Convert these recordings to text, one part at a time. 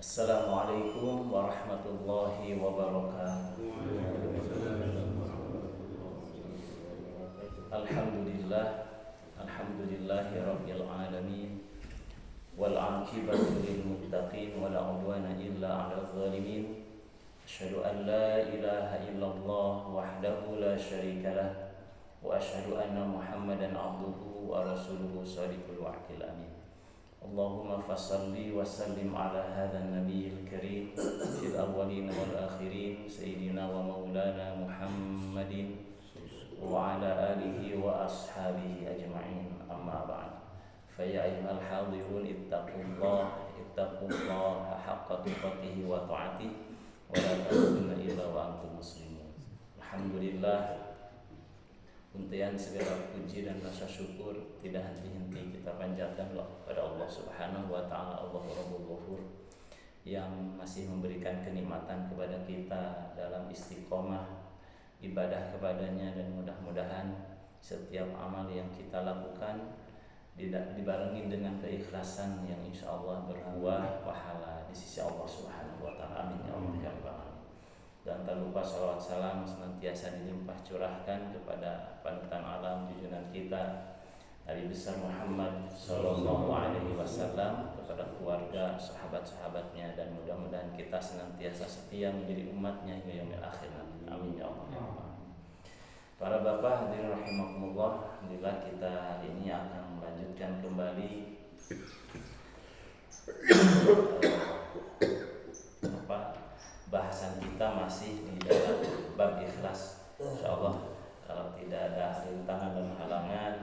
Assalamualaikum warahmatullahi wabarakatuh. Alhamdulillah, alhamdulillahi rabbil alamin. Wal 'aqibatu lil muttaqin wa la 'udwana illa 'alal zalimin. Asyhadu an la ilaha illallah wahdahu la syarika lah wa asyhadu anna Muhammadan 'abduhu wa rasuluhu shadiqul wa'dil amin. Allahumma fassalli wa sallim ala hadhan nabiyil karim fil awwalin wal akhirin sayyidina wa maulana Muhammadin wa ala alihi wa ashabihi ajma'in, amma ba'd. Fa ya ayyuhal hadirun ittaqullaha haqqa tuqatih wa ta'atih wa la tamutunna illa wa antum muslimun. Alhamdulillah, untian segala puji dan rasa syukur tidak henti-henti kita panjatkan kepada Allah Subhanahu wa taala, Allah Rabbul Ghafur, yang masih memberikan kenikmatan kepada kita dalam istiqomah ibadah kepadanya, dan mudah-mudahan setiap amal yang kita lakukan dibarengi dengan keikhlasan yang insya Allah berbuah pahala di sisi Allah Subhanahu wa taala. Amin ya Allah ya rabbal alamin. Dan tak lupa salawat salam senantiasa dilimpah curahkan kepada panutan alam junjungan kita Nabi besar Muhammad sallallahu alaihi wasallam, kepada keluarga, sahabat-sahabatnya, dan mudah-mudahan kita senantiasa setia menjadi umatnya hingga yaumil akhir. Amin ya Allah. Para bapak hadirin rahimakumullah, alhamdulillah kita hari ini akan melanjutkan kembali bahasan kita masih di dalam bab ikhlas. Insyaallah kalau tidak ada rintangan dan halangan,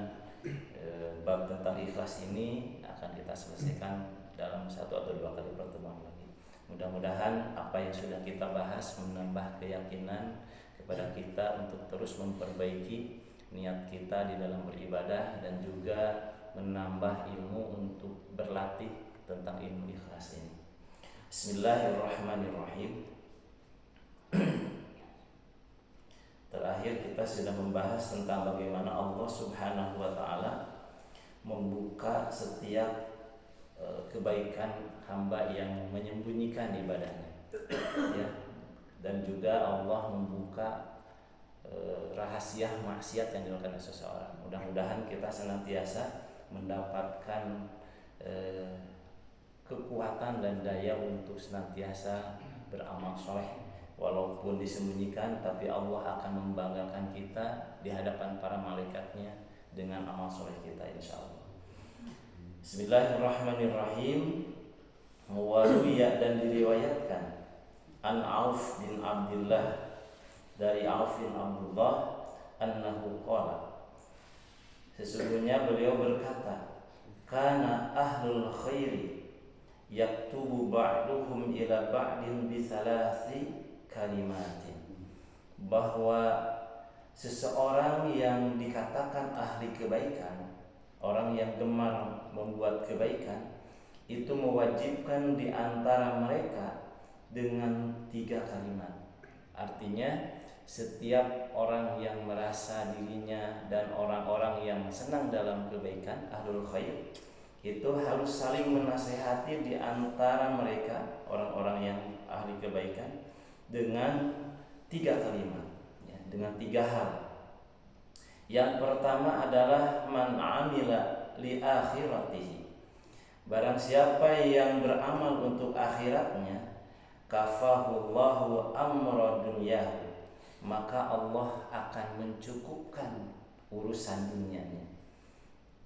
bab tentang ikhlas ini akan kita selesaikan dalam 1 atau 2 kali pertemuan lagi. Mudah-mudahan apa yang sudah kita bahas menambah keyakinan kepada kita untuk terus memperbaiki niat kita di dalam beribadah, dan juga menambah ilmu untuk berlatih tentang ilmu ikhlas ini. Bismillahirrahmanirrahim. Terakhir kita sudah membahas tentang bagaimana Allah Subhanahu wa taala membuka setiap kebaikan hamba yang menyembunyikan ibadahnya, ya. Dan juga Allah membuka rahasia maksiat yang dilakukan oleh seseorang. Mudah-mudahan kita senantiasa mendapatkan kekuatan dan daya untuk senantiasa beramal soleh, walaupun disembunyikan, tapi Allah akan membanggakan kita di hadapan para malaikatnya dengan amal soleh kita insyaallah. Bismillahirrahmanirrahim. Waruya, dan diriwayatkan an Auf bin Abdullah, dari Auf bin Abdullah, annahu qala, sesungguhnya beliau berkata, kana ahlul khairi yaktubu ba'duhum ila ba'din bi thalathi kalimatin, bahwa seseorang yang dikatakan ahli kebaikan, orang yang gemar membuat kebaikan, itu mewajibkan di antara mereka dengan 3 kalimat. Artinya setiap orang yang merasa dirinya dan orang-orang yang senang dalam kebaikan, ahlul khair, itu harus saling menasehati di antara mereka, orang-orang yang ahli kebaikan, dengan 3 kalimat, ya, dengan 3 hal. Yang pertama adalah man amila li akhiratihi, barang siapa yang beramal untuk akhiratnya, kafahullahu amra dunyahu, maka Allah akan mencukupkan urusan dunianya.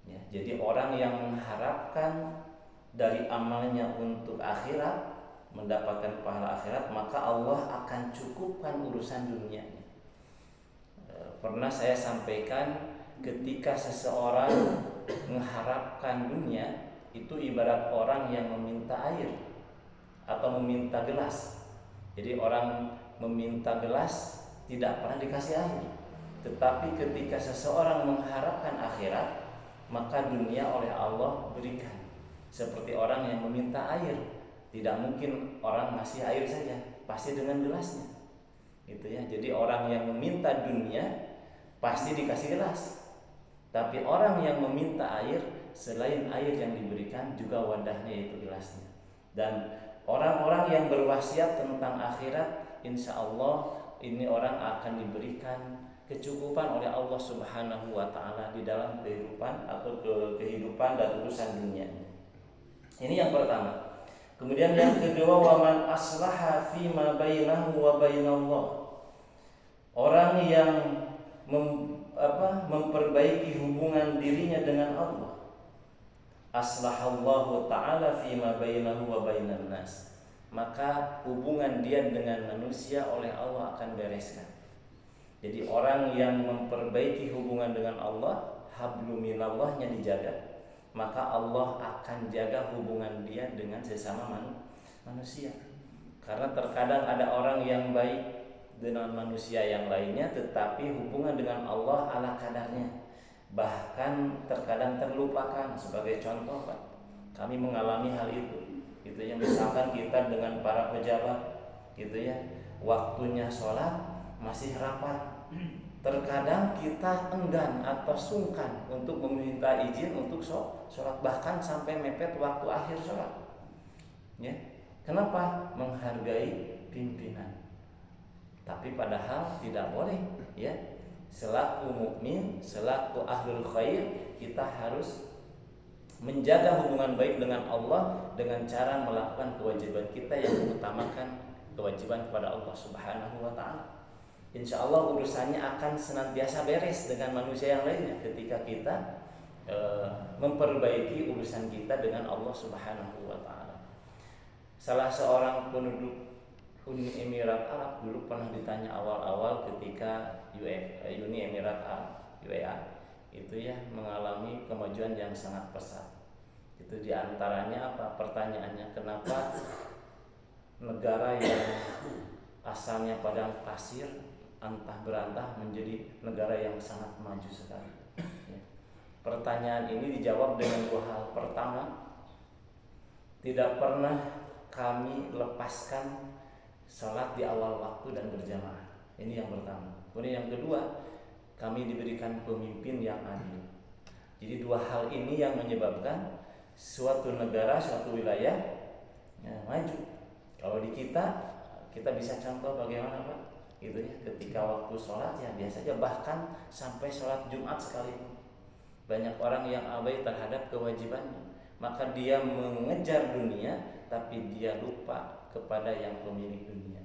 Ya, jadi orang yang mengharapkan dari amalnya untuk akhirat, mendapatkan pahala akhirat, maka Allah akan cukupkan urusan dunianya. Pernah saya sampaikan, ketika seseorang mengharapkan dunia, itu ibarat orang yang meminta air atau meminta gelas. Jadi orang meminta gelas tidak pernah dikasih air. Tetapi ketika seseorang mengharapkan akhirat, maka dunia oleh Allah berikan. Seperti orang yang meminta air, tidak mungkin orang ngasih air saja, pasti dengan gelasnya. Gitu ya. Jadi orang yang meminta dunia pasti dikasih gelas. Tapi orang yang meminta air, selain air yang diberikan, juga wadahnya, yaitu gelasnya. Dan orang-orang yang berwasiat tentang akhirat, insya Allah ini orang akan diberikan kecukupan oleh Allah Subhanahu wa taala di dalam kehidupan atau kehidupan dan urusan dunia. Ini yang pertama. Kemudian yang kedua, waman aslaha fi ma bainahu wa bainallah. Orang yang memperbaiki hubungan dirinya dengan Allah. Aslahallahu ta'ala fima bainahu wa bainan nas. Maka hubungan dia dengan manusia oleh Allah akan bereskan. Jadi orang yang memperbaiki hubungan dengan Allah, hablum minallahnya dijaga, maka Allah akan jaga hubungan dia dengan sesama manusia. Karena terkadang ada orang yang baik dengan manusia yang lainnya, tetapi hubungan dengan Allah ala kadarnya, bahkan terkadang terlupakan. Sebagai contoh, Pak, kami mengalami hal itu, gitu ya. Misalkan kita dengan para pejabat, gitu ya, waktunya sholat masih rapat, terkadang kita enggan atau sungkan untuk meminta izin untuk sholat, bahkan sampai mepet waktu akhir sholat, ya. Kenapa? Menghargai pimpinan. Tapi padahal tidak boleh, ya. Selaku mukmin, selaku ahlul khair, kita harus menjaga hubungan baik dengan Allah dengan cara melakukan kewajiban kita yang mengutamakan kewajiban kepada Allah Subhanahu wa taala. Insya Allah urusannya akan senantiasa beres dengan manusia yang lainnya ketika kita memperbaiki urusan kita dengan Allah Subhanahu wa taala. Salah seorang penduduk Uni Emirat Arab dulu pernah ditanya awal-awal ketika Uni Emirat Arab UAE itu ya mengalami kemajuan yang sangat pesat. Itu diantaranya apa? Pertanyaannya, kenapa negara yang asalnya padang pasir antah berantah menjadi negara yang sangat maju sekali? Ya. Pertanyaan ini dijawab dengan dua hal. Pertama, tidak pernah kami lepaskan salat di awal waktu dan berjamaah. Ini yang pertama. Kemudian yang kedua, kami diberikan pemimpin yang adil. Jadi dua hal ini yang menyebabkan suatu negara, suatu wilayah maju. Kalau di kita bisa contoh bagaimana, Pak? Gitu ya, ketika waktu sholat ya biasa aja, bahkan sampai sholat Jumat sekalipun. Banyak orang yang abai terhadap kewajibannya. Maka dia mengejar dunia, tapi dia lupa kepada yang pemilik dunia.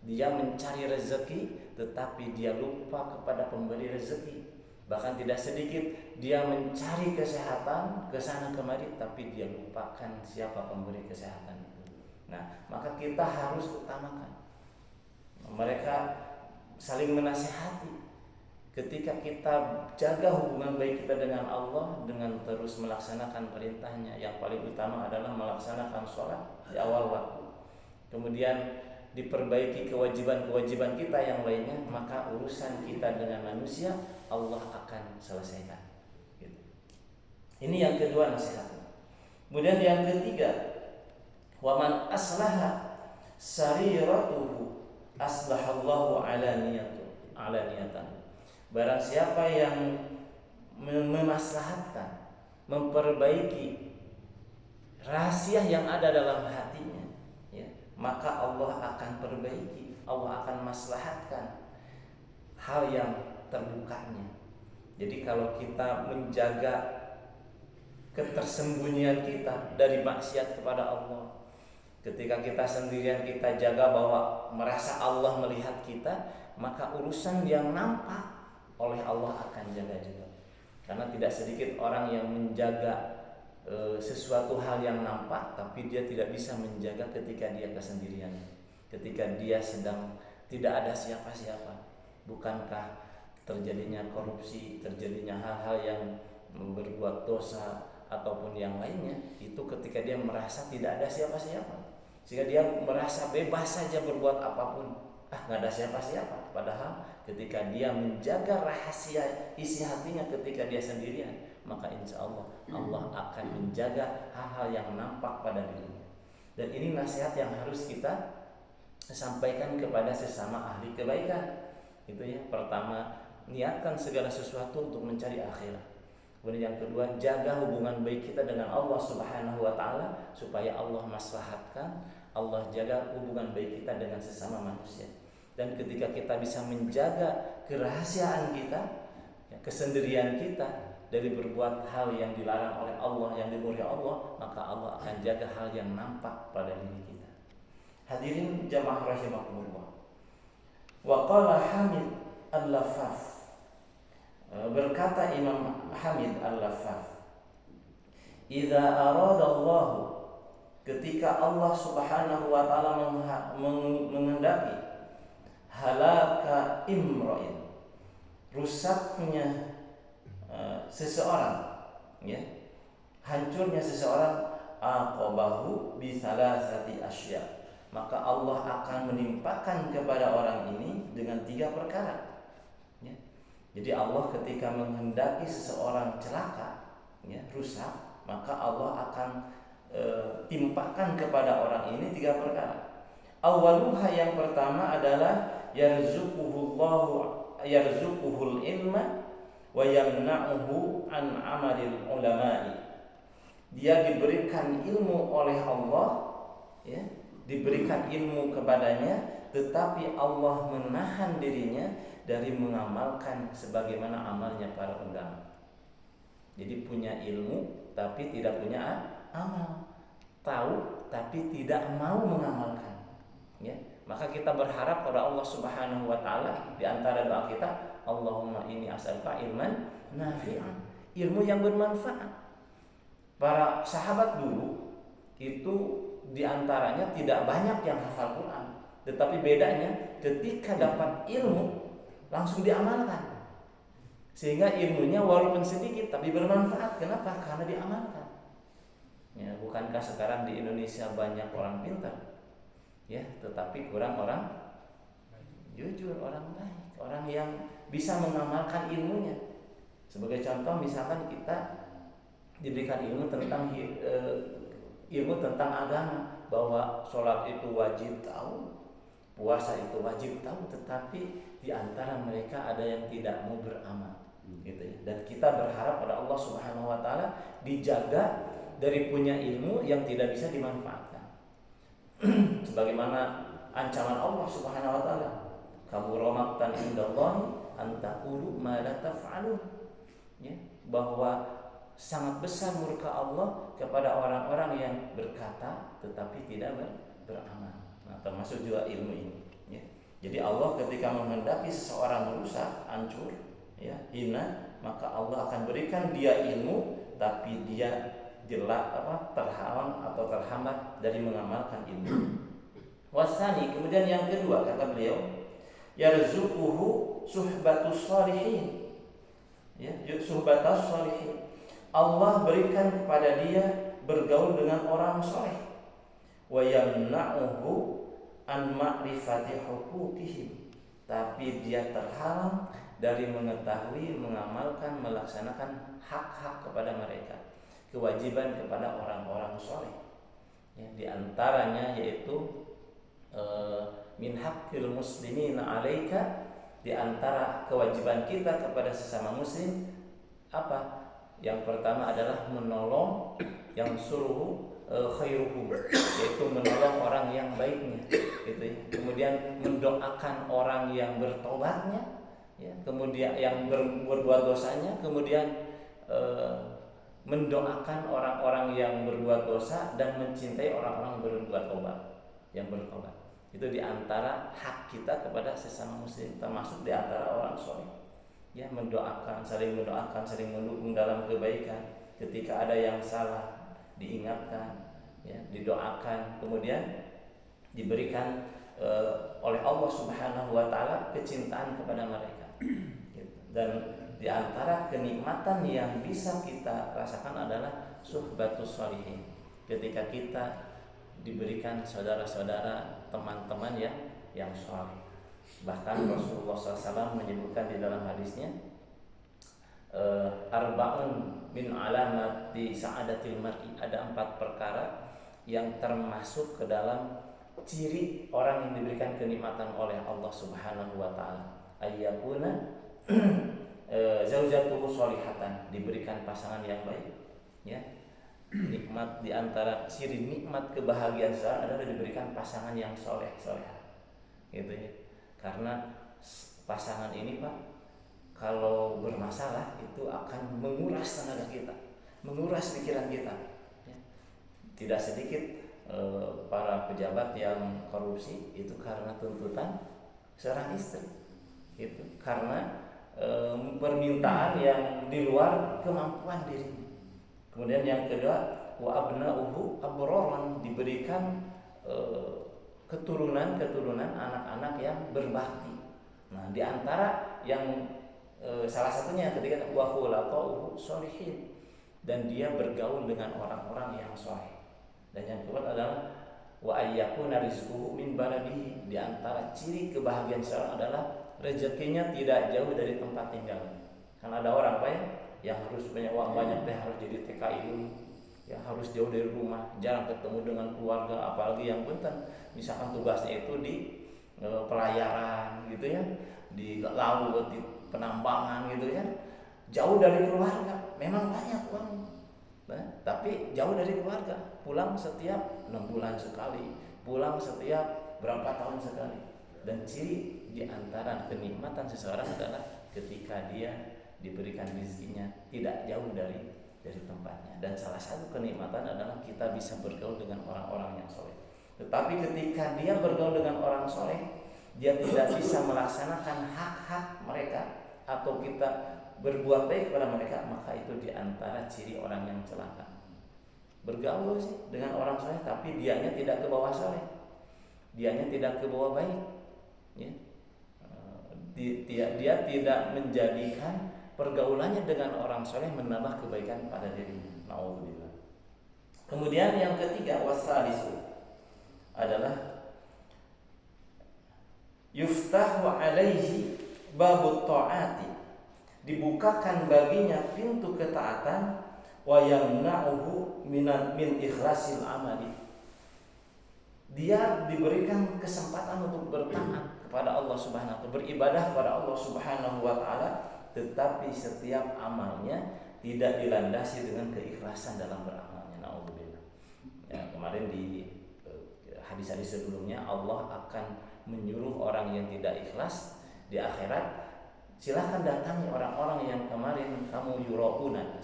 Dia mencari rezeki, tetapi dia lupa kepada pemberi rezeki. Bahkan tidak sedikit dia mencari kesehatan kesana kemari, tapi dia lupakan siapa pemberi kesehatan itu. Nah, maka kita harus utamakan. Mereka saling menasihati. Ketika kita jaga hubungan baik kita dengan Allah dengan terus melaksanakan perintahnya, yang paling utama adalah melaksanakan sholat di awal waktu. Kemudian diperbaiki kewajiban-kewajiban kita yang lainnya, maka urusan kita dengan manusia Allah akan selesaikan. Gitu. Ini yang kedua nasihatnya. Kemudian yang ketiga, waman aslaha sariratuhu aslahallahu alaniyatan. Barang siapa yang memaslahatkan, memperbaiki rahasia yang ada dalam hatinya, ya, maka Allah akan perbaiki, Allah akan maslahatkan hal yang terbukanya. Jadi kalau kita menjaga ketersembunyian kita dari maksiat kepada Allah, ketika kita sendirian kita jaga bahwa merasa Allah melihat kita, maka urusan yang nampak oleh Allah akan jaga juga. Karena tidak sedikit orang yang menjaga sesuatu hal yang nampak, tapi dia tidak bisa menjaga ketika dia kesendirian, ketika dia sedang tidak ada siapa-siapa. Bukankah terjadinya korupsi, terjadinya hal-hal yang berbuat dosa ataupun yang lainnya, itu ketika dia merasa tidak ada siapa-siapa, sehingga dia merasa bebas saja berbuat apapun. Nggak ada siapa-siapa. Padahal ketika dia menjaga rahasia isi hatinya ketika dia sendirian, maka insya Allah Allah akan menjaga hal-hal yang nampak pada dirinya. Dan ini nasihat yang harus kita sampaikan kepada sesama ahli kebaikan. Itu ya, pertama, niatkan segala sesuatu untuk mencari akhirat. Kemudian yang kedua, jaga hubungan baik kita dengan Allah Subhanahu wa taala supaya Allah maslahatkan, Allah jaga hubungan baik kita dengan sesama manusia. Dan ketika kita bisa menjaga kerahasiaan kita, ya, kesendirian kita dari berbuat hal yang dilarang oleh Allah, yang dimurkai Allah, maka Allah akan jaga hal yang nampak pada diri kita. Hadirin jamaah rahimakumullah. Wa qala Hamid Al-Laffaf, berkata Imam Hamid Al-Laffaf, idza aradallahu, ketika Allah Subhanahu wa taala menghendaki halaka imra'in, rusaknya seseorang, ya, hancurnya seseorang, aqabahu bi thalathati asya, maka Allah akan menimpakan kepada orang ini dengan 3 perkara, ya. Jadi Allah ketika menghendaki seseorang celaka, ya, rusak, maka Allah akan timpakan kepada orang ini 3 perkara. Awaluha, yang pertama adalah yarzuquhul ilma wa yamna'uhu an amalil ulama'i. Dia diberikan ilmu oleh Allah, ya, diberikan ilmu kepadanya, tetapi Allah menahan dirinya dari mengamalkan sebagaimana amalnya para ulama. Jadi punya ilmu tapi tidak punya amal, tahu tapi tidak mau mengamalkan, ya. Maka kita berharap pada Allah Subhanahu wa taala, di antara doa kita, Allahumma inni as'aluka ilman nafi'an, ilmu yang bermanfaat. Para sahabat dulu itu di antaranya tidak banyak yang hafal Quran, tetapi bedanya ketika dapat ilmu langsung diamalkan. Sehingga ilmunya walaupun sedikit tapi bermanfaat. Kenapa? Karena diamalkan. Ya, bukankah sekarang di Indonesia banyak orang pintar, ya, tetapi kurang orang jujur, orang baik, orang yang bisa mengamalkan ilmunya. Sebagai contoh, misalkan kita diberikan ilmu tentang agama, bahwa sholat itu wajib tahu, puasa itu wajib tahu, tetapi di antara mereka ada yang tidak mau beramal, gitu ya. Dan kita berharap pada Allah Subhanahu wa taala dijaga dari punya ilmu yang tidak bisa dimanfaatkan. Sebagaimana ancaman Allah Subhanahu wa taala, kabura maqtan indallahi an taqulu ma la taf'alun, ya, bahwa sangat besar murka Allah kepada orang-orang yang berkata tetapi tidak beramal. Nah, termasuk juga ilmu ini, ya. Jadi Allah ketika menghendaki seseorang rusak, hancur, ya, hina, maka Allah akan berikan dia ilmu tapi dia terhalang atau terhambat dari mengamalkan ilmu. Wasani, kemudian yang kedua kata beliau, yarzuquhu suhbatus shalihin, ya, suhbatus shalihin. Allah berikan kepada dia bergaul dengan orang soleh. Wa yamna'uhu an ma'rifati huquqihim, tapi dia terhalang dari mengetahui, mengamalkan, melaksanakan hak-hak kepada mereka, kewajiban kepada orang-orang soleh, ya, di antaranya yaitu min haqqil muslimina 'alaika, di antara kewajiban kita kepada sesama muslim apa? Yang pertama adalah menolong yang suruh khairuhum, yaitu menolong orang yang baiknya, gitu ya. Kemudian mendoakan orang yang bertobatnya, ya, kemudian yang berbuat dosanya, kemudian mendoakan orang-orang yang berbuat dosa dan mencintai orang-orang berbuat tobat, yang bertobat. Itu diantara hak kita kepada sesama muslim, termasuk diantara orang soleh, ya, mendoakan, saling mendukung dalam kebaikan. Ketika ada yang salah diingatkan, ya, didoakan, kemudian diberikan oleh Allah Subhanahu wa taala kecintaan kepada mereka. Dan di antara kenikmatan yang bisa kita rasakan adalah suhbatus sholihin, ketika kita diberikan saudara-saudara, teman-teman yang saleh. Bahkan Rasulullah SAW menyebutkan di dalam hadisnya, arba'un min alamati sa'adatil mar'i, ada 4 perkara yang termasuk ke dalam ciri orang yang diberikan kenikmatan oleh Allah Subhanahu wa taala. Ayyakuna zaujatuhu sholihatan, diberikan pasangan yang baik, ya. Nikmat di antara ciri nikmat kebahagiaan seseorang adalah diberikan pasangan yang soleha, gitu ya. Karena pasangan ini Pak, kalau bermasalah itu akan menguras tenaga kita, menguras pikiran kita. Ya. Tidak sedikit para pejabat yang korupsi itu karena tuntutan seorang istri, itu karena permintaan yang di luar kemampuan dirinya. Kemudian yang kedua, wa abna'uhu abroran, diberikan keturunan anak-anak yang berbakti. Nah, di antara yang salah satunya ketika wa khulaqa'uhu sholihin, dan dia bergaul dengan orang-orang yang soleh. Dan yang kedua adalah wa ayyakuna rizquhu min baladihi, di antara ciri kebahagiaan seorang adalah rezekinya tidak jauh dari tempat tinggalnya. Kan ada orang Pak yang harus punya uang banyak, harus jadi TKI dulu, ya harus jauh dari rumah, jarang ketemu dengan keluarga, apalagi yang punten misalkan tugasnya itu di pelayaran gitu ya, di laut, di penambangan gitu ya, jauh dari keluarga, memang banyak uang, nah, tapi jauh dari keluarga, pulang setiap 6 bulan sekali, pulang setiap berapa tahun sekali. Dan ciri di antara kenikmatan seseorang adalah ketika dia diberikan rezekinya tidak jauh dari tempatnya. Dan salah satu kenikmatan adalah kita bisa bergaul dengan orang-orang yang soleh. Tetapi ketika dia bergaul dengan orang soleh, dia tidak bisa melaksanakan hak-hak mereka atau kita berbuat baik kepada mereka, maka itu di antara ciri orang yang celaka. Bergaul sih dengan orang soleh, tapi dianya tidak ke bawah soleh, dianya tidak ke bawah baik, ya. Dia tidak menjadikan pergaulannya dengan orang soleh menambah kebaikan pada dirinya. Na'udzubillah. Kemudian yang ketiga, wasalisu, adalah yuftahu alaihi babut ta'ati, dibukakan baginya pintu ketaatan, wa yamna'uhu min ikhlasil amali, dia diberikan kesempatan untuk bertaat kepada Allah Subhanahu wa ta'ala, beribadah kepada Allah Subhanahu wa ta'ala, tetapi setiap amalnya tidak dilandasi dengan keikhlasan dalam beramalnya. Na'udzubillah. Ya, kemarin di hadis-hadis sebelumnya Allah akan menyuruh orang yang tidak ikhlas di akhirat, silahkan datangi orang-orang yang kemarin kamu yura'una,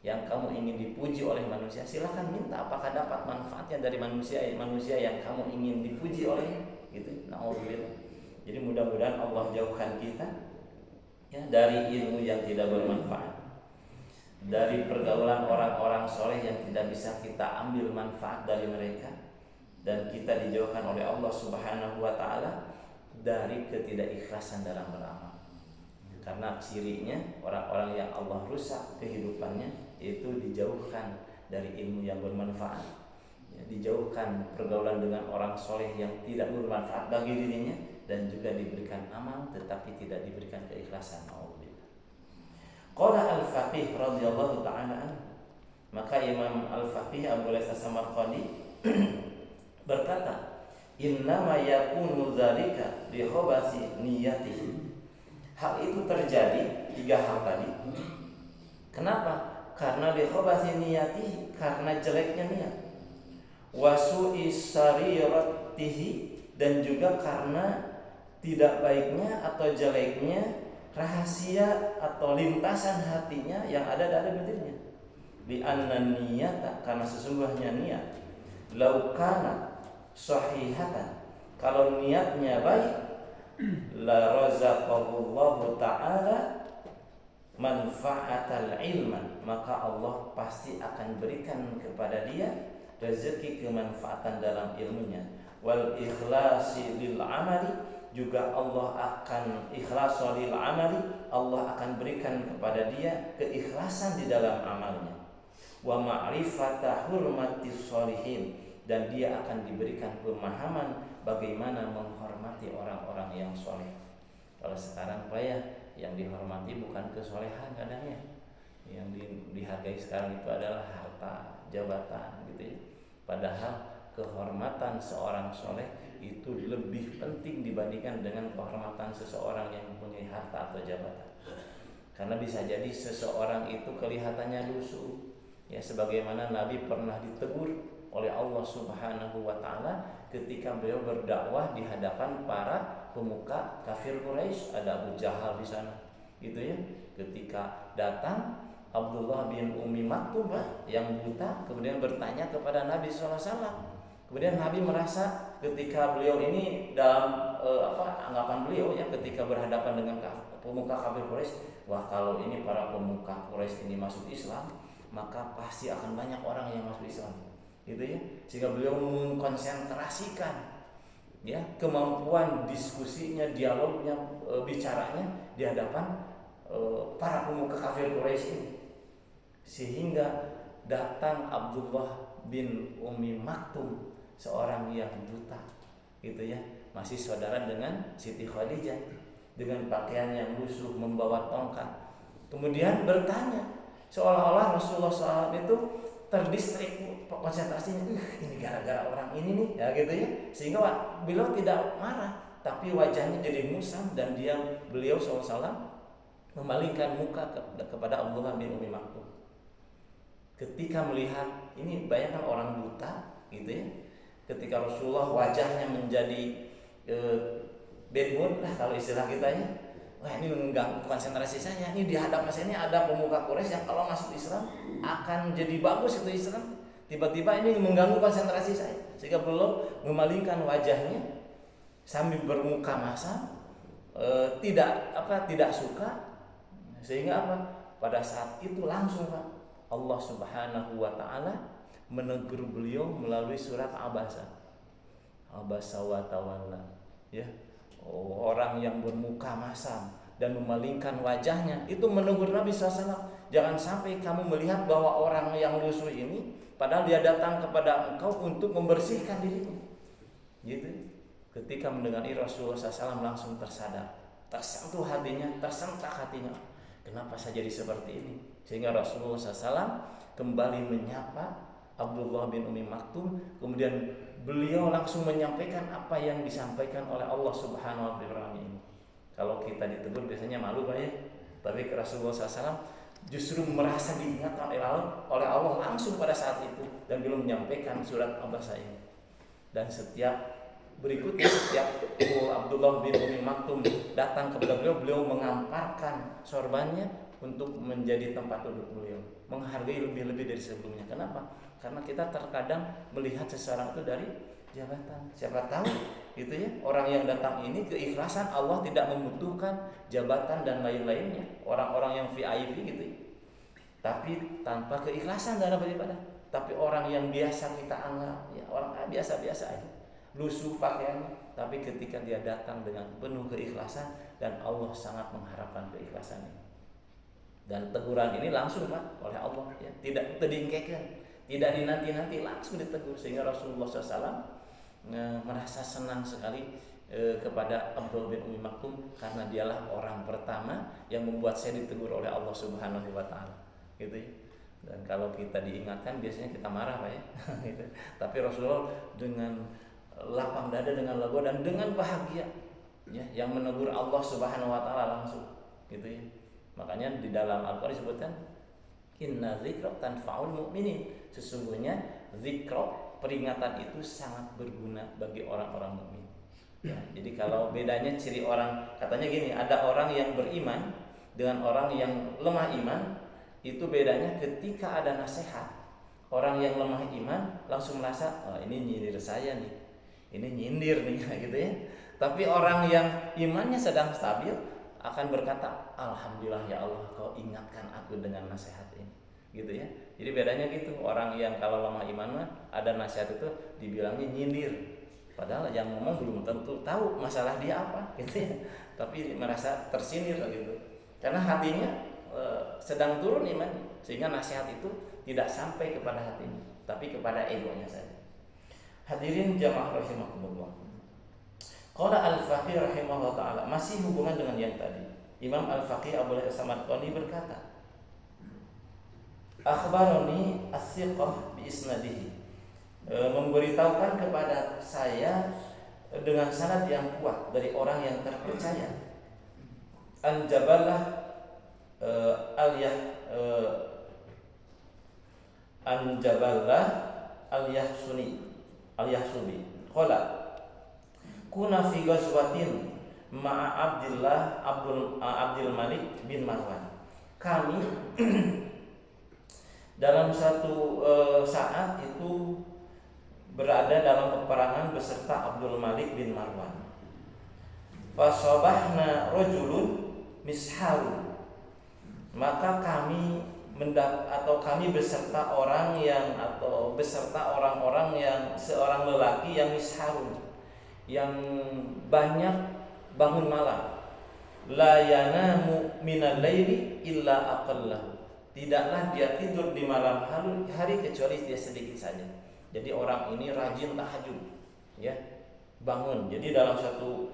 yang kamu ingin dipuji oleh manusia, silahkan minta apakah dapat manfaatnya dari manusia yang kamu ingin dipuji oleh, gitu. Na'udzubillah. Jadi mudah-mudahan Allah jauhkan kita, ya, dari ilmu yang tidak bermanfaat, dari pergaulan orang-orang soleh yang tidak bisa kita ambil manfaat dari mereka, dan kita dijauhkan oleh Allah Subhanahu wa ta'ala dari ketidakikhlasan dalam beramal. Karena cirinya orang-orang yang Allah rusak kehidupannya itu dijauhkan dari ilmu yang bermanfaat, ya, dijauhkan pergaulan dengan orang soleh yang tidak bermanfaat bagi dirinya, dan juga diberikan amal tetapi tidak diberikan keikhlasan. Qala al-Faqih radhiyallahu ta'ala anhu, maka Imam al-Faqih Abu Layth as-Samarqandi berkata, innama yakunu dzalika li khabasi niyatihi, hal itu terjadi, 3 hal tadi. Kenapa? Karena li khabasi niyatihi, karena jeleknya niat, wa su'i sariratihi, dan juga karena tidak baiknya atau jeleknya rahasia atau lintasan hatinya yang ada dalam dirinya. Bi anna niyata, karena sesungguhnya niat, laukana sahihatan, kalau niatnya baik, la razaqallahu ta'ala manfa'atal ilman, maka Allah pasti akan berikan kepada dia rezeki kemanfaatan dalam ilmunya. Wal ikhlasi lil amali, juga Allah akan ikhlas lil amali, Allah akan berikan kepada dia keikhlasan di dalam amalnya. Wa ma'rifata hurmatis sholihin, dan dia akan diberikan pemahaman bagaimana menghormati orang-orang yang soleh. Kalau sekarang Pak ya, yang dihormati bukan kesolehan kadangnya, yang dihargai sekarang itu adalah harta, jabatan, gitu ya. Padahal kehormatan seorang soleh itu lebih penting dibandingkan dengan kehormatan seseorang yang mempunyai harta atau jabatan. Karena bisa jadi seseorang itu kelihatannya lusuh, ya, sebagaimana Nabi pernah ditegur oleh Allah Subhanahu wa taala ketika beliau berdakwah di hadapan para pemuka kafir Quraisy. Ada Abu Jahal di sana, gitu ya. Ketika datang Abdullah bin Ummi Maktum yang buta, kemudian bertanya kepada Nabi SAW. Kemudian Nabi merasa ketika beliau ini dalam anggapan beliau, ya, ketika berhadapan dengan pemuka kafir Quraisy, wah, kalau ini para pemuka Quraisy ini masuk Islam, maka pasti akan banyak orang yang masuk Islam, gitu ya. Sehingga beliau mengkonsentrasikan, ya, kemampuan diskusinya, dialognya, bicaranya di hadapan para pemuka kafir Quraisy ini, sehingga datang Abdullah bin Ummi Maktum, seorang yang buta, gitu ya, masih saudara dengan Siti Khadijah, dengan pakaian yang lusuh, membawa tongkat, kemudian bertanya, seolah-olah Rasulullah SAW itu terdistrik konsentrasinya, ini gara-gara orang ini nih, ya, gitu ya, sehingga beliau tidak marah, tapi wajahnya jadi musam dan beliau SAW memalingkan muka kepada Abdullah bin Ummi Maktum. Ketika melihat ini, bayangkan orang buta, gitu ya, ketika Rasulullah wajahnya menjadi bad mood lah kalau istilah kita ya. Wah, ini mengganggu konsentrasi saya. Ini di hadapan saya ini ada pemuka Quraisy yang kalau masuk Islam akan jadi bagus itu Islam. Tiba-tiba ini mengganggu konsentrasi saya. Sehingga beliau memalingkan wajahnya sambil bermuka masam, tidak suka. Sehingga apa? Pada saat itu langsung, Pak, Allah Subhanahu wa taala menegur beliau melalui surat Abasa wa tawalla, ya. Orang yang bermuka masam dan memalingkan wajahnya itu menegur Nabi SAW, jangan sampai kamu melihat bahwa orang yang lusuh ini padahal dia datang kepada engkau untuk membersihkan dirimu, gitu. Ketika mendengar Rasulullah SAW langsung tersadar, tersentuh hatinya, tersentak hatinya, kenapa saya jadi seperti ini? Sehingga Rasulullah SAW kembali menyapa Abdullah bin Ummi Maktum, kemudian beliau langsung menyampaikan apa yang disampaikan oleh Allah Subhanahu wa taala ini. Kalau kita ditegur biasanya malu, Pak, ya. Tapi Rasulullah SAW justru merasa diingatkan oleh Allah langsung pada saat itu, dan beliau menyampaikan surat Abasa ini. Dan setiap Abdullah bin Ummi Maktum datang kepada beliau mengamparkan sorbannya untuk menjadi tempat duduk beliau, menghargai lebih-lebih dari sebelumnya. Kenapa? Karena kita terkadang melihat seseorang itu dari jabatan. Siapa tahu, gitu ya, orang yang datang ini keikhlasan, Allah tidak membutuhkan jabatan dan lain-lainnya, orang-orang yang VIP, gitu ya. Tapi tanpa keikhlasan dalam beribadah. Tapi orang yang biasa kita anggap, ya, orang biasa-biasa aja, lusuh pakaiannya, tapi ketika dia datang dengan penuh keikhlasan, dan Allah sangat mengharapkan keikhlasannya. Dan teguran ini langsung, Pak, oleh Allah, ya, tidak diingkekkan, tidak dinanti-nanti, langsung ditegur. Sehingga Rasulullah SAW merasa senang sekali kepada Abdullah bin Ummi Maktum, karena dialah orang pertama yang membuat saya ditegur oleh Allah Subhanahu wa taala, gitu ya. Dan kalau kita diingatkan biasanya kita marah, Pak, ya. Gitu. Tapi Rasulullah dengan lapang dada, dengan lega dan dengan bahagia, ya, yang menegur Allah Subhanahu wa taala langsung, gitu ya. Makanya di dalam Al-Qur'an disebutkan inna dzikra tanfa'ul mu'minin, sesungguhnya zikra, peringatan itu sangat berguna bagi orang-orang mukmin. Ya, jadi kalau bedanya ciri orang, katanya gini, ada orang yang beriman dengan orang yang lemah iman, itu bedanya ketika ada nasihat. Orang yang lemah iman langsung merasa, oh, ini nyindir saya nih, ini nyindir nih, gitu ya. Tapi orang yang imannya sedang stabil akan berkata, alhamdulillah ya Allah, kau ingatkan aku dengan nasihat ini, gitu ya. Jadi bedanya gitu. Orang yang kalau lemah iman mah ada nasihat itu dibilangnya nyindir, padahal yang ngomong belum tentu tahu masalah dia apa, gitu ya. Tapi merasa tersindir gitu, karena hatinya sedang turun iman, sehingga nasihat itu tidak sampai kepada hatinya, tapi kepada egonya saja. Hadirin jamaah rahimakumullah. Qala Al-Faqih rahimahullah ta'ala, masih hubungan dengan yang tadi. Imam Al-Faqih Abu As-Samarqandi berkata, akhbarani as-siqah bi isnadihi, memberitahukan kepada saya dengan sanad yang kuat dari orang yang terpercaya, an Jabalah an Jaballah al-Yahsubi qala kuna fi ghazwatin ma'a Abdul Malik bin Marwan. Kami dalam satu saat itu berada dalam peperangan beserta Abdul Malik bin Marwan. Fasabahna rajulun misharu, maka kami beserta orang-orang yang seorang lelaki yang misharun, yang banyak bangun malam. La yanamu minal laili illa aqallahu, tidaklah dia tidur di malam hari kecuali dia sedikit saja. Jadi orang ini rajin tahajud, ya, bangun. Jadi dalam satu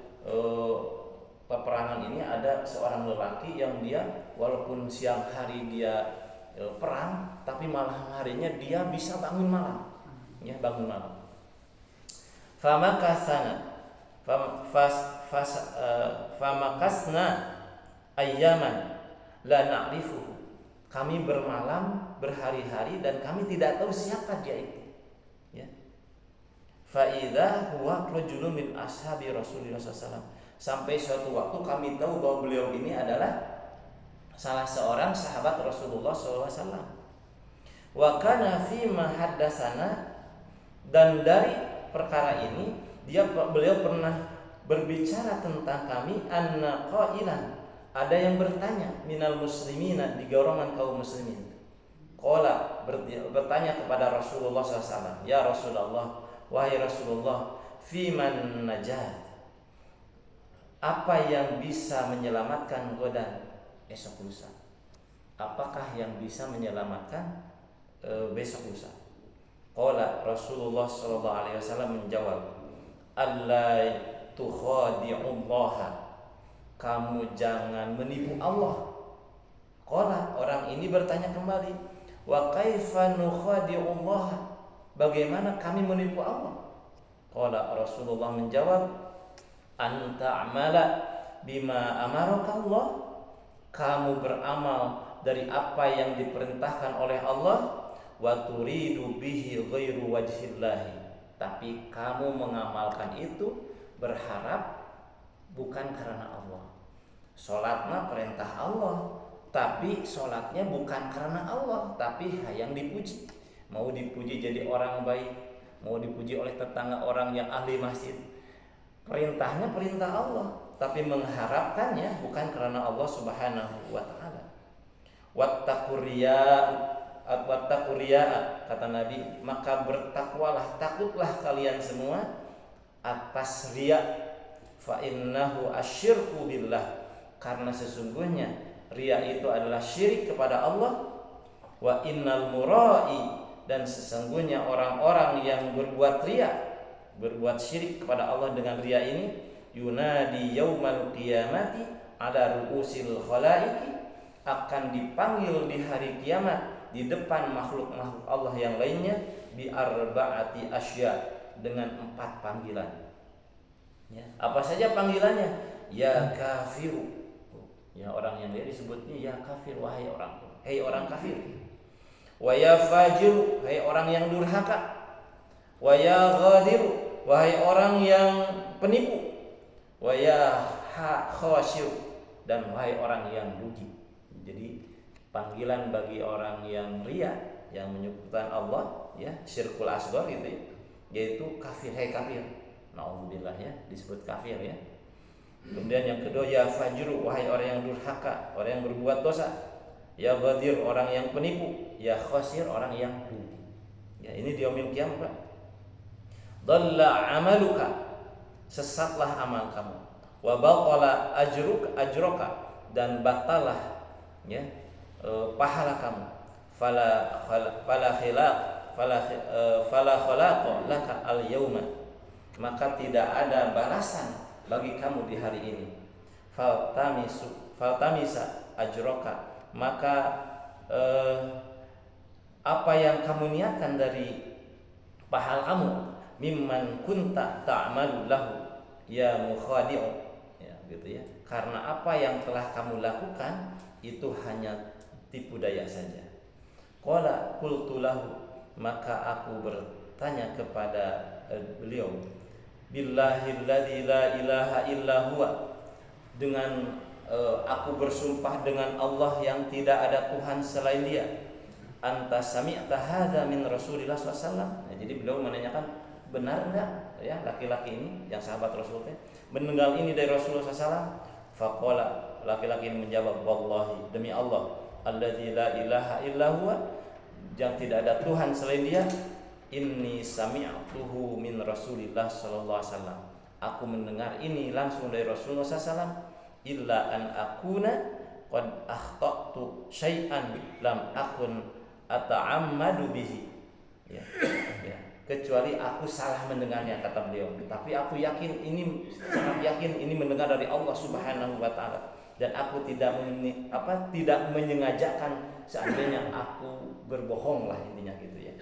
peperangan ini ada seorang lelaki yang dia walaupun siang hari dia perang, tapi malam harinya dia bisa bangun malam, ya, bangun malam. Famakasna ayyaman la na'rifuhu, kami bermalam berhari-hari dan kami tidak tahu siapa dia itu, ya. Fa idza huwa rajulun min ashabi Rasulillah sallallahu alaihi wasallam, sampai suatu waktu kami tahu bahwa beliau ini adalah salah seorang sahabat Rasulullah SAW. Wa kana fi ma haddatsana, dan dari perkara ini beliau pernah berbicara tentang kami, anna qailan, ada yang bertanya, minal muslimina, di golongan kaum muslimin. Qala, bertanya kepada Rasulullah SAW, ya Rasulullah, wahai Rasulullah, fi man najat, apa yang bisa menyelamatkan godan esok lusa? Apakah yang bisa menyelamatkan besok lusa? Qala, Rasulullah sallallahu alaihi wasallam menjawab, alla tukhadi'ullaha, kamu jangan menipu Allah. Qala, orang ini bertanya kembali, wa kaifa nukhadi'ullaha, bagaimana kami menipu Allah? Qala, Rasulullah menjawab, anta amala bima amaraka Allah, kamu beramal dari apa yang diperintahkan oleh Allah, wa turidu bihi ghairu wajhillahi, tapi kamu mengamalkan itu berharap bukan karena Allah. Salatnya perintah Allah, tapi salatnya bukan karena Allah, tapi hayang dipuji. Mau dipuji jadi orang baik, mau dipuji oleh tetangga orang yang ahli masjid. Perintahnya perintah Allah, tapi mengharapkannya bukan karena Allah Subhanahu wa taala. Wattaquriya, kata Nabi, maka bertakwalah, takutlah kalian semua atas riya, fa innahu asyirku billah, karena sesungguhnya riya itu adalah syirik kepada Allah. Wa innal murai, dan sesungguhnya orang-orang yang berbuat riya, berbuat syirik kepada Allah dengan riya ini, yunadi yaumal qiyamati ala ru'usil khalaiqi, akan dipanggil di hari kiamat di depan makhluk-makhluk Allah yang lainnya, bi arba'ati asya, dengan 4 panggilan, ya. Apa saja panggilannya? Ya kafiru, ya, orang yang dia disebutnya ya kafir, wahai orang, hei orang kafir. Wa ya fajir, hai orang yang durhaka. Wa ya ghadir, wahai orang yang penipu. Wa ya khasir, dan wahai orang yang rugi. Jadi panggilan bagi orang yang riya, yang menyebutkan Allah, ya, syirkul asghar gitu, ya, yaitu kafir, hai kafir. Nauzubillah, ya, disebut kafir, ya. Kemudian yang kedua, ya fajru, wahai orang yang durhaka, orang yang berbuat dosa. Ya ghadir, orang yang penipu. Ya khasir, orang yang rugi. Ya, ini di yaumil qiyamah. Dhalla amaluka, sesatlah amal kamu. Wa batala ajruka, dan batalah, ya, pahala kamu. Fala khalaqa laka al yauma, maka tidak ada balasan bagi kamu di hari ini. Faltamisa ajroka, maka apa yang kamu niatkan dari pahala kamu, mimman kunta ta'malu lahu ya mukhadi'u, ya, gitu, ya, karena apa yang telah kamu lakukan itu hanya tipu daya saja. Qala qultu lahu, maka aku bertanya kepada beliau, billahilladzi la ilaha illa huwa, dengan aku bersumpah dengan Allah yang tidak ada Tuhan selain Dia, anta sami'ta hadza min Rasulillah SAW. Jadi beliau menanyakan, benar enggak ya laki-laki ini yang sahabat Rasul mendengar ini dari Rasulullah SAW? Faqala, laki-laki ini menjawab, wallahi, demi Allah, alladzi la ilaha illa huwa, yang tidak ada Tuhan selain Dia, inni sami'tuhu min Rasulillah sallallahu alaihi wasallam, aku mendengar ini langsung dari Rasulullah SAW, illa an akuna qad akhtatu syai'an lam akun ata'ammadu bihi, ya, ya, kecuali aku salah mendengarnya, kata beliau, tapi aku yakin ini, sangat yakin ini mendengar dari Allah Subhanahu wa taala, dan aku tidak menyengajakan seandainya aku berbohong lah, intinya gitu ya.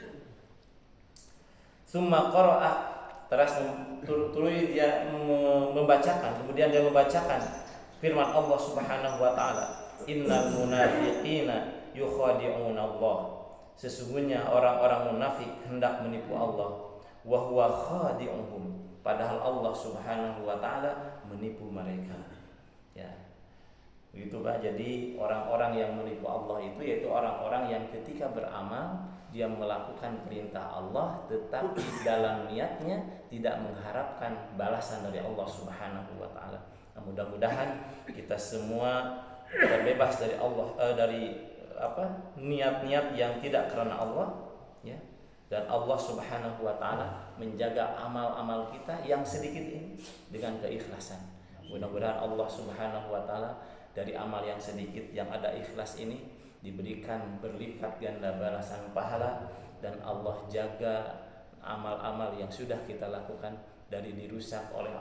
Summa qara'a, terus dia membacakan, kemudian dia membacakan firman Allah Subhanahu wa taala, innal munafiqina yukhadi'una Allah, sesungguhnya orang-orang munafik hendak menipu Allah, wa huwa khadi'uhum, padahal Allah Subhanahu wa taala menipu mereka. Ya. Begitu Pak. Jadi orang-orang yang menipu Allah itu yaitu orang-orang yang ketika beramal dia melakukan perintah Allah tetapi dalam niatnya tidak mengharapkan balasan dari Allah Subhanahu wa taala. Nah, mudah-mudahan kita semua terbebas dari Allah niat-niat yang tidak karena Allah, ya. Dan Allah Subhanahu wa taala menjaga amal-amal kita yang sedikit ini dengan keikhlasan. Mudah-mudahan Allah Subhanahu wa taala dari amal yang sedikit yang ada ikhlas ini diberikan berlipat ganda balasan pahala, dan Allah jaga amal-amal yang sudah kita lakukan dari dirusak oleh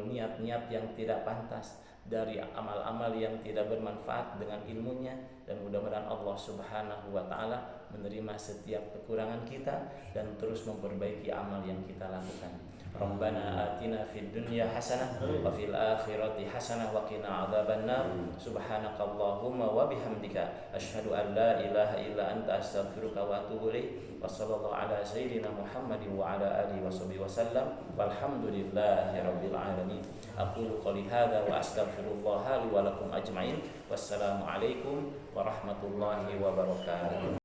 niat-niat yang tidak pantas, dari amal-amal yang tidak bermanfaat dengan ilmunya, dan mudah-mudahan Allah Subhanahu wa taala menerima setiap kekurangan kita dan terus memperbaiki amal yang kita lakukan. Rabbana atina fid dunya hasanah wa fil akhirati hasanah wa qina adzabannar. Subhanakallahumma wa bihamdika asyhadu an la ilaha illa anta astaghfiruka wa atubu ilaik. Wa sallallahu ala sayyidina Muhammadin wa ala alihi washabihi wasallam. Walhamdulillahi rabbil alamin. Aqulu qouli hadza wa astaghfirullah li wa lakum ajmain. Wassalamu alaikum warahmatullahi wabarakatuh.